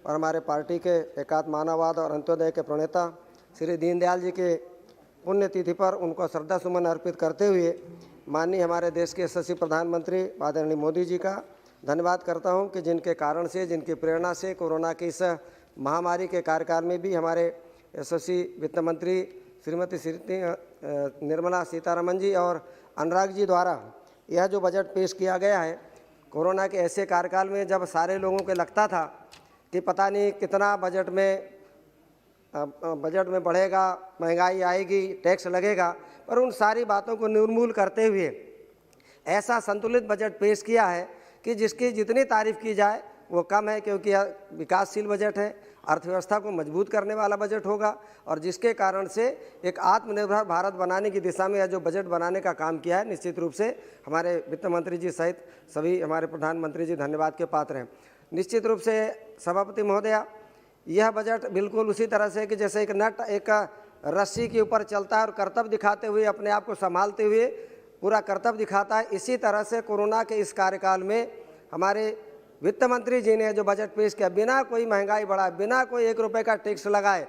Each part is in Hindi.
और हमारे पार्टी के एकात्म मानववाद और अंत्योदय के प्रणेता श्री दीनदयाल जी के पुण्यतिथि पर उनको श्रद्धा सुमन अर्पित करते हुए माननीय हमारे देश के यशस्वी प्रधानमंत्री आदरणीय मोदी जी का धन्यवाद करता हूं कि जिनके कारण से, जिनकी प्रेरणा से कोरोना की इस महामारी के कार्यकाल में भी हमारे यशस्वी वित्त मंत्री श्रीमती निर्मला सीतारमण जी और अनुराग जी द्वारा यह जो बजट पेश किया गया है, कोरोना के ऐसे कार्यकाल में जब सारे लोगों को लगता था कि पता नहीं कितना बजट में बढ़ेगा, महंगाई आएगी, टैक्स लगेगा, पर उन सारी बातों को निर्मूल करते हुए ऐसा संतुलित बजट पेश किया है कि जिसकी जितनी तारीफ की जाए वो कम है, क्योंकि यह विकासशील बजट है, अर्थव्यवस्था को मजबूत करने वाला बजट होगा और जिसके कारण से एक आत्मनिर्भर भारत बनाने की दिशा में यह जो बजट बनाने का काम किया है, निश्चित रूप से हमारे वित्त मंत्री जी सहित सभी हमारे प्रधानमंत्री जी धन्यवाद के पात्र हैं। निश्चित रूप से सभापति महोदया, यह बजट बिल्कुल उसी तरह से कि जैसे एक नट एक रस्सी के ऊपर चलता है और कर्तव्य दिखाते हुए अपने आप को संभालते हुए पूरा कर्तव्य दिखाता है, इसी तरह से कोरोना के इस कार्यकाल में हमारे वित्त मंत्री जी ने जो बजट पेश किया, बिना कोई महंगाई बढ़ाए, बिना कोई 1 रुपये का टैक्स लगाए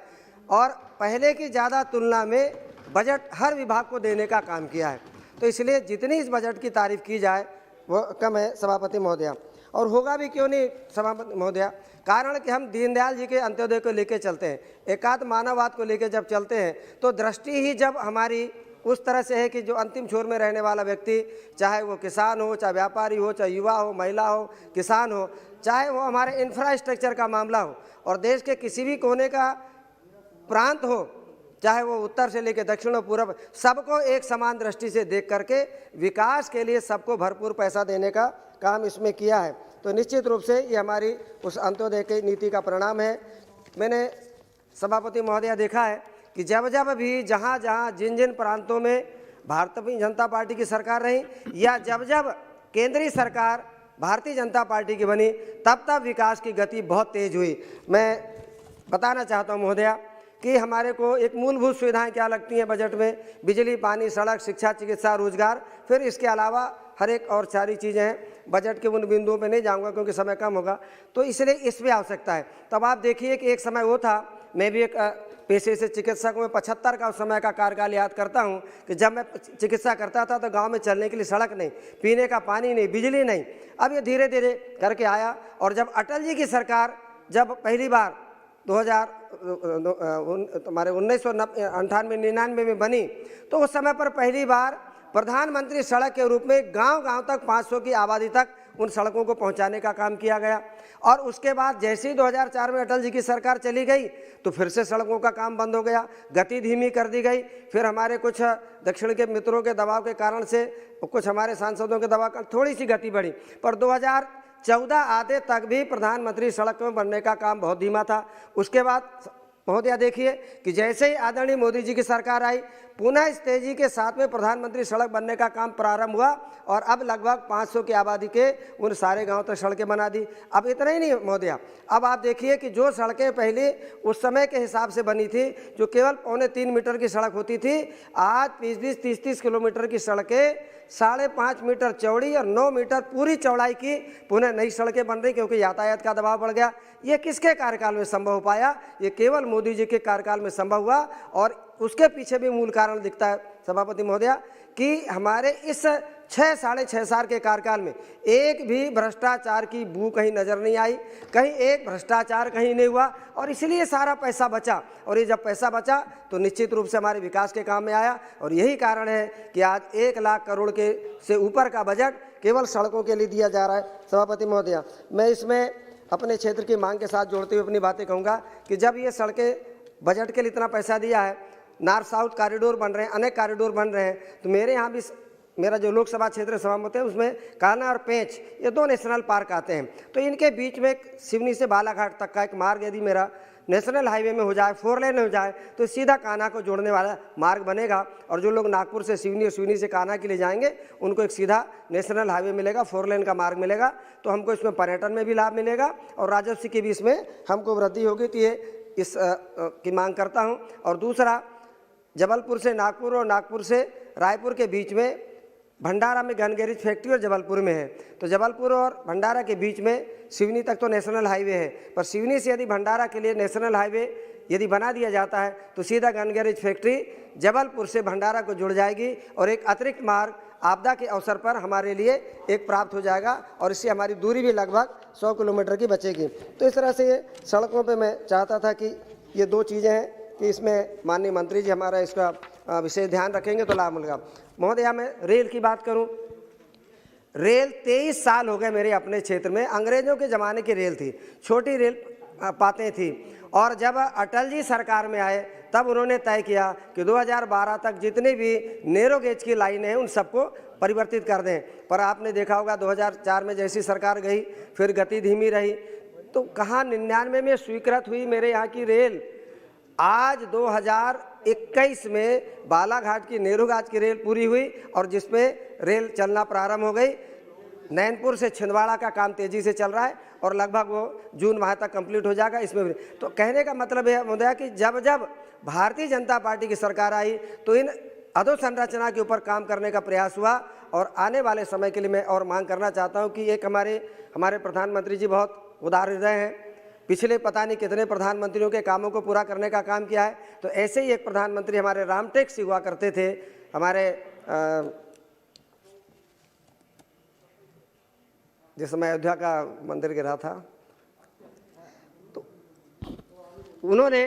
और पहले की ज़्यादा तुलना में बजट हर विभाग को देने का काम किया है। तो इसलिए जितनी इस बजट की तारीफ की जाए वो कम है सभापति महोदया, और होगा भी क्यों नहीं सभापति महोदया, कारण कि हम दीनदयाल जी के अंत्योदय को लेकर चलते हैं, एकात्म मानववाद को लेकर जब चलते हैं तो दृष्टि ही जब हमारी उस तरह से है कि जो अंतिम छोर में रहने वाला व्यक्ति, चाहे वो किसान हो, चाहे व्यापारी हो, चाहे युवा हो, महिला हो, किसान हो, चाहे वो हमारे इंफ्रास्ट्रक्चर का मामला हो और देश के किसी भी कोने का प्रांत हो, चाहे वो उत्तर से लेकर दक्षिण और पूर्व, सबको एक समान दृष्टि से देख करके विकास के लिए सबको भरपूर पैसा देने का काम इसमें किया है। तो निश्चित रूप से ये हमारी उस अंत्योदय की नीति का परिणाम है। मैंने सभापति महोदया देखा है कि जब जब भी जहाँ जहाँ जिन जिन प्रांतों में भारतीय जनता पार्टी की सरकार रही या जब जब केंद्रीय सरकार भारतीय जनता पार्टी की बनी, तब तब विकास की गति बहुत तेज हुई। मैं बताना चाहता हूँ महोदया कि हमारे को एक मूलभूत सुविधाएं क्या लगती हैं बजट में, बिजली, पानी, सड़क, शिक्षा, चिकित्सा, रोजगार, फिर इसके अलावा हर एक और सारी चीज़ें हैं। बजट के उन बिंदुओं पे नहीं जाऊंगा क्योंकि समय कम होगा, तो इसलिए इस पर आवश्यकता है। तब आप देखिए कि एक समय वो था, मैं भी एक पेशे से चिकित्सक हूँ, 75 का उस समय का कार्यकाल याद करता हूँ कि जब मैं चिकित्सा करता था तो गांव में चलने के लिए सड़क नहीं, पीने का पानी नहीं, बिजली नहीं। अब ये धीरे धीरे करके आया और जब अटल जी की सरकार जब पहली बार 1998-99 में बनी, तो उस समय पर पहली बार प्रधानमंत्री सड़क के रूप में गांव-गांव तक 500 की आबादी तक उन सड़कों को पहुंचाने का काम किया गया। और उसके बाद जैसे ही 2004 में अटल जी की सरकार चली गई तो फिर से सड़कों का काम बंद हो गया, गति धीमी कर दी गई। फिर हमारे कुछ दक्षिण के मित्रों के दबाव के कारण से, कुछ हमारे सांसदों के दबाव का थोड़ी सी गति बढ़ी, पर 2014 आते तक भी प्रधानमंत्री सड़क में बनने का काम बहुत धीमा था। उसके बाद महोदया देखिए कि जैसे ही आदरणीय मोदी जी की सरकार आई, पुनः इस तेजी के साथ में प्रधानमंत्री सड़क बनने का काम प्रारंभ हुआ और अब लगभग 500 की आबादी के उन सारे गांव तक सड़कें बना दी। अब इतना ही नहीं महोदया, अब आप देखिए कि जो सड़कें पहले उस समय के हिसाब से बनी थी, जो केवल 3.25 मीटर की सड़क होती थी, आज 20-20, 30-30 किलोमीटर की सड़कें 5.5 मीटर चौड़ी और 9 मीटर पूरी चौड़ाई की पुनः नई सड़कें बन रही, क्योंकि यातायात का दबाव बढ़ गया। ये किसके कार्यकाल में संभव हो पाया? ये केवल मोदी जी के कार्यकाल में संभव हुआ। और उसके पीछे भी मूल कारण दिखता है सभापति महोदया कि हमारे इस 6-6.5 साल के कार्यकाल में एक भी भ्रष्टाचार की बू कहीं नजर नहीं आई, कहीं एक भ्रष्टाचार कहीं नहीं हुआ, और इसलिए सारा पैसा बचा। और ये जब पैसा बचा तो निश्चित रूप से हमारे विकास के काम में आया, और यही कारण है कि आज 1 लाख करोड़ के से ऊपर का बजट केवल सड़कों के लिए दिया जा रहा है। सभापति महोदया, मैं इसमें अपने क्षेत्र की मांग के साथ जोड़ते हुए अपनी बातें कहूँगा कि जब ये सड़कें बजट के लिए इतना पैसा दिया है, नॉर्थ साउथ कॉरिडोर बन रहे हैं, अनेक कॉरिडोर बन रहे हैं, तो मेरे यहाँ भी मेरा जो लोकसभा क्षेत्र सभापति है उसमें कान्हा और पेंच, ये 2 नेशनल पार्क आते हैं। तो इनके बीच में सिवनी से बालाघाट तक का एक मार्ग यदि मेरा नेशनल हाईवे में हो जाए, 4 लेन हो जाए, तो सीधा कान्हा को जोड़ने वाला मार्ग बनेगा। और जो लोग नागपुर से सिवनी और सिवनी से कान्हा के लिए जाएंगे उनको एक सीधा नेशनल हाईवे मिलेगा, 4 लेन का मार्ग मिलेगा। तो हमको इसमें पर्यटन में भी लाभ मिलेगा और राजस्व की भी इसमें हमको वृद्धि होगी। तो ये इस की मांग करता हूँ। और दूसरा, जबलपुर से नागपुर और नागपुर से रायपुर के बीच में भंडारा में गन गैरेज फैक्ट्री और जबलपुर में है। तो जबलपुर और भंडारा के बीच में सिवनी तक तो नेशनल हाईवे है, पर सिवनी से यदि भंडारा के लिए नेशनल हाईवे यदि बना दिया जाता है तो सीधा गन गैरेज फैक्ट्री जबलपुर से भंडारा को जुड़ जाएगी और एक अतिरिक्त मार्ग आपदा के अवसर पर हमारे लिए एक प्राप्त हो जाएगा और इससे हमारी दूरी भी लगभग 100 किलोमीटर की बचेगी। तो इस तरह से ये सड़कों पे मैं चाहता था कि ये दो चीज़ें हैं कि इसमें माननीय मंत्री जी हमारा इसका विशेष ध्यान रखेंगे तो लाभ मिलेगा। महोदया, मैं रेल की बात करूं, रेल 23 साल हो गए मेरे अपने क्षेत्र में। अंग्रेजों के ज़माने की रेल थी, छोटी रेल पातें थी, और जब अटल जी सरकार में आए तब उन्होंने तय किया कि 2012 तक जितनी भी नैरो गेज की लाइनें हैं उन सबको परिवर्तित कर दें। पर आपने देखा होगा 2004 में जैसी सरकार गई फिर गति धीमी रही, तो कहाँ 99 में स्वीकृत हुई मेरे यहाँ की रेल, आज 2021 में बालाघाट की नेहरू गाज की रेल पूरी हुई और जिसमें रेल चलना प्रारंभ हो गई। नैनपुर से छिंदवाड़ा का काम तेज़ी से चल रहा है और लगभग वो जून माह तक कंप्लीट हो जाएगा। इसमें भी तो कहने का मतलब है महोदया कि जब जब भारतीय जनता पार्टी की सरकार आई तो इन अधोसंरचना के ऊपर काम करने का प्रयास हुआ और आने वाले समय के लिए मैं और मांग करना चाहता हूँ कि एक हमारे प्रधानमंत्री जी बहुत उदार हृदय हैं, पिछले पता नहीं कितने प्रधानमंत्रियों के कामों को पूरा करने का काम किया है। तो ऐसे ही एक प्रधानमंत्री हमारे रामटेक से हुआ करते थे, हमारे जिस समय अयोध्या का मंदिर गिरा था तो उन्होंने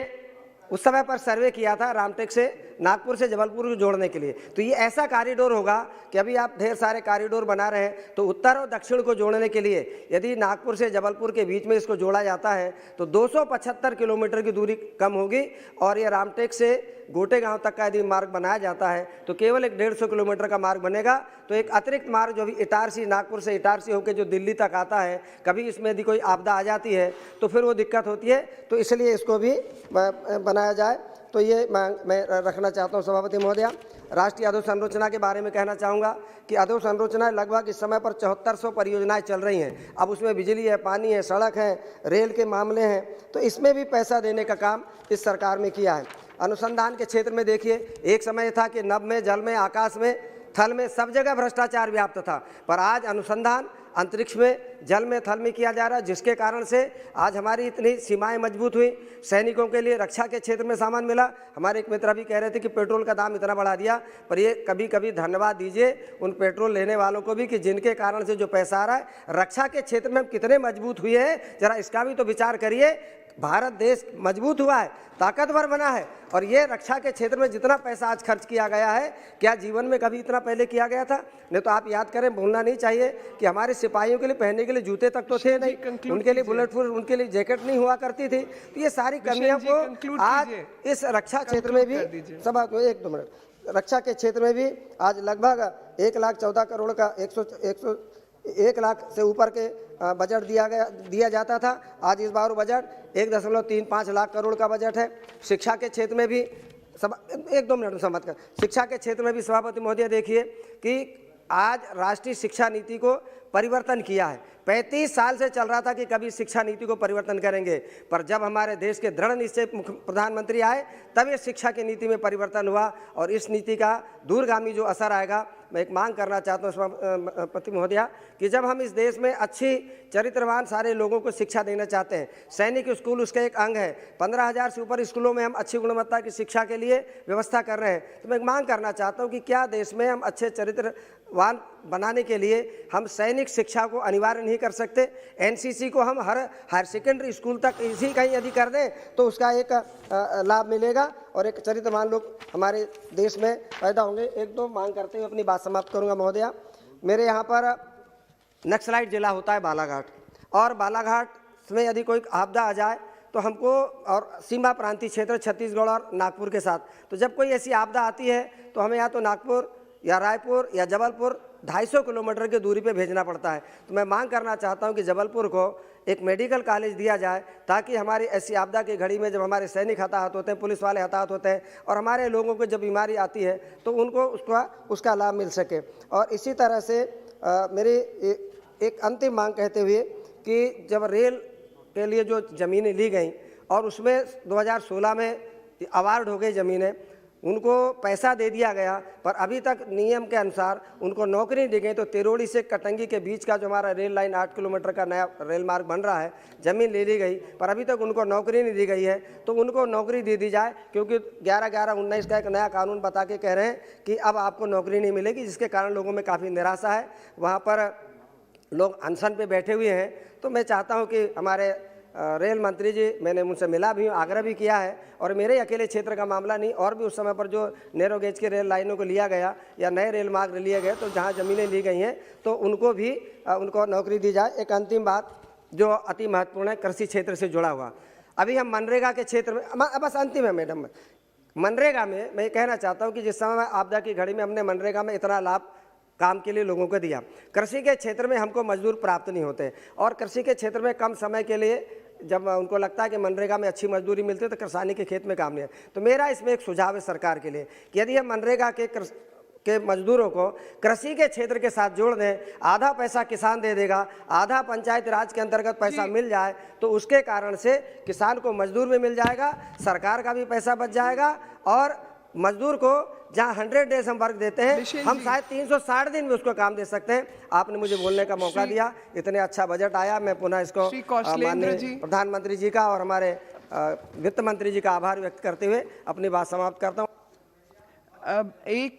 उस समय पर सर्वे किया था रामटेक से नागपुर से जबलपुर को जोड़ने के लिए। तो ये ऐसा कॉरिडोर होगा कि अभी आप ढेर सारे कॉरिडोर बना रहे हैं, तो उत्तर और दक्षिण को जोड़ने के लिए यदि नागपुर से जबलपुर के बीच में इसको जोड़ा जाता है तो 275 किलोमीटर की दूरी कम होगी और ये रामटेक से गोटे गांव तक का यदि मार्ग बनाया जाता है तो केवल एक 150 किलोमीटर का मार्ग बनेगा। तो एक अतिरिक्त मार्ग जो भी इटारसी, नागपुर से इटारसी होकर जो दिल्ली तक आता है, कभी इसमें यदि कोई आपदा आ जाती है तो फिर वो दिक्कत होती है, तो इसलिए इसको भी बनाया जाए। तो ये मैं रखना चाहता हूँ। सभापति महोदया, राष्ट्रीय अधोसंरचना के बारे में कहना चाहूँगा कि अधोसंरचना लगभग इस समय पर 7400 परियोजनाएं चल रही हैं। अब उसमें बिजली है, पानी है, सड़क है, रेल के मामले हैं, तो इसमें भी पैसा देने का काम इस सरकार में किया है। अनुसंधान के क्षेत्र में देखिए, एक समय था कि नभ में, जल में, आकाश में, थल में सब जगह भ्रष्टाचार व्याप्त था, पर आज अनुसंधान अंतरिक्ष में, जल में, थल में किया जा रहा है, जिसके कारण से आज हमारी इतनी सीमाएं मजबूत हुई। सैनिकों के लिए रक्षा के क्षेत्र में सामान मिला। हमारे एक मित्र भी कह रहे थे कि पेट्रोल का दाम इतना बढ़ा दिया, पर ये कभी कभी धन्यवाद दीजिए उन पेट्रोल लेने वालों को भी कि जिनके कारण से जो पैसा आ रहा है, रक्षा के क्षेत्र में हम कितने मजबूत हुए हैं, जरा इसका भी तो विचार करिए। भारत देश मजबूत हुआ है, ताकतवर बना है, और ये रक्षा के क्षेत्र में जितना पैसा आज खर्च किया गया है, क्या जीवन में कभी इतना पहले किया गया था? नहीं तो आप याद करें, भूलना नहीं चाहिए कि हमारे सिपाहियों के लिए पहनने के लिए जूते तक तो थे नहीं, उनके लिए बुलेट प्रूफ, उनके लिए जैकेट नहीं हुआ करती थी। तो ये सारी कमियों को आज इस रक्षा क्षेत्र में भी, सब एक दो मिनट, रक्षा के क्षेत्र में भी आज लगभग 1,14 करोड़ का 1 लाख से ऊपर के बजट दिया जाता था। आज इस बार बजट 1.35 लाख करोड़ का बजट है। शिक्षा के क्षेत्र में भी एक दो मिनट समझ कर, शिक्षा के क्षेत्र में भी सभापति महोदय देखिए कि आज राष्ट्रीय शिक्षा नीति को परिवर्तन किया है। 35 साल से चल रहा था कि कभी शिक्षा नीति को परिवर्तन करेंगे, पर जब हमारे देश के दृढ़ निश्चय प्रधानमंत्री आए तब ये शिक्षा की नीति में परिवर्तन हुआ और इस नीति का दूरगामी जो असर आएगा, मैं एक मांग करना चाहता हूँ सभापति महोदया कि जब हम इस देश में अच्छी चरित्रवान सारे लोगों को शिक्षा देना चाहते हैं, सैनिक स्कूल उसका एक अंग है, 15,000 से ऊपर स्कूलों में हम अच्छी गुणवत्ता की शिक्षा के लिए व्यवस्था कर रहे हैं, तो मैं एक मांग करना चाहता हूँ कि क्या देश में हम अच्छे चरित्रवान बनाने के लिए हम सैनिक शिक्षा को अनिवार्य नहीं कर सकते? एनसीसी को हम हर हायर सेकेंडरी स्कूल तक इसी कहीं यदि कर दें तो उसका एक लाभ मिलेगा और एक चरित्रवान लोग हमारे देश में पैदा होंगे। एक दो मांग करते हुए अपनी बात समाप्त करूंगा महोदया। मेरे यहाँ पर नक्सलाइट जिला होता है बालाघाट, और बालाघाट में यदि कोई आपदा आ जाए तो हमको, और सीमा प्रांतीय क्षेत्र छत्तीसगढ़ और नागपुर के साथ, तो जब कोई ऐसी आपदा आती है तो हमें या तो नागपुर या रायपुर या जबलपुर 250 किलोमीटर की दूरी पे भेजना पड़ता है। तो मैं मांग करना चाहता हूं कि जबलपुर को एक मेडिकल कॉलेज दिया जाए ताकि हमारी ऐसी आपदा की घड़ी में जब हमारे सैनिक हताहत होते हैं, पुलिस वाले हताहत होते हैं और हमारे लोगों को जब बीमारी आती है तो उनको उसका लाभ मिल सके। और इसी तरह से मेरी एक अंतिम मांग कहते हुए कि जब रेल के लिए जो ज़मीनें ली गई और उसमें 2016 में अवार्ड हो गई ज़मीनें, उनको पैसा दे दिया गया, पर अभी तक नियम के अनुसार उनको नौकरी नहीं दी गई। तो तिरोड़ी से कटंगी के बीच का जो हमारा रेल लाइन 8 किलोमीटर का नया रेल मार्ग बन रहा है, ज़मीन ले ली गई, पर अभी तक उनको नौकरी नहीं दी गई है। तो उनको नौकरी दे दी जाए, क्योंकि 11/11/19 का एक नया कानून बता के कह रहे हैं कि अब आपको नौकरी नहीं मिलेगी, जिसके कारण लोगों में काफ़ी निराशा है। वहाँ पर लोग अनशन पे बैठे हुए हैं। तो मैं चाहता हूँ कि हमारे रेल मंत्री जी, मैंने उनसे मिला भी हूँ, आग्रह भी किया है, और मेरे अकेले क्षेत्र का मामला नहीं, और भी उस समय पर जो नैरो गेज की रेल लाइनों को लिया गया या नए रेल मार्ग लिए गए, तो जहाँ ज़मीनें ली गई हैं तो उनको भी उनको नौकरी दी जाए। एक अंतिम बात जो अति महत्वपूर्ण है, कृषि क्षेत्र से जुड़ा हुआ। अभी हम मनरेगा के क्षेत्र में, बस अंतिम है मैडम, मनरेगा में मैं कहना चाहता हूँ कि जिस समय आपदा की घड़ी में हमने मनरेगा में इतना लाभ काम के लिए लोगों को दिया, कृषि के क्षेत्र में हमको मजदूर प्राप्त नहीं होते, और कृषि के क्षेत्र में कम समय के लिए जब उनको लगता है कि मनरेगा में अच्छी मजदूरी मिलती है तो किसानी के खेत में काम नहीं है। तो मेरा इसमें एक सुझाव है सरकार के लिए कि यदि हम मनरेगा के मजदूरों को कृषि के क्षेत्र के साथ जोड़ दें, आधा पैसा किसान दे देगा, आधा पंचायत राज के अंतर्गत पैसा मिल जाए, तो उसके कारण से किसान को मजदूर भी मिल जाएगा, सरकार का भी पैसा बच जाएगा, और मजदूर को जहाँ 100 डेज हम वर्क देते हैं, हम शायद 360 दिन में उसको काम दे सकते हैं। आपने मुझे बोलने का मौका दिया, इतने अच्छा बजट आया, मैं पुनः इसको माननीय प्रधानमंत्री जी का और हमारे वित्त मंत्री जी का आभार व्यक्त करते हुए अपनी बात समाप्त करता हूँ। अब एक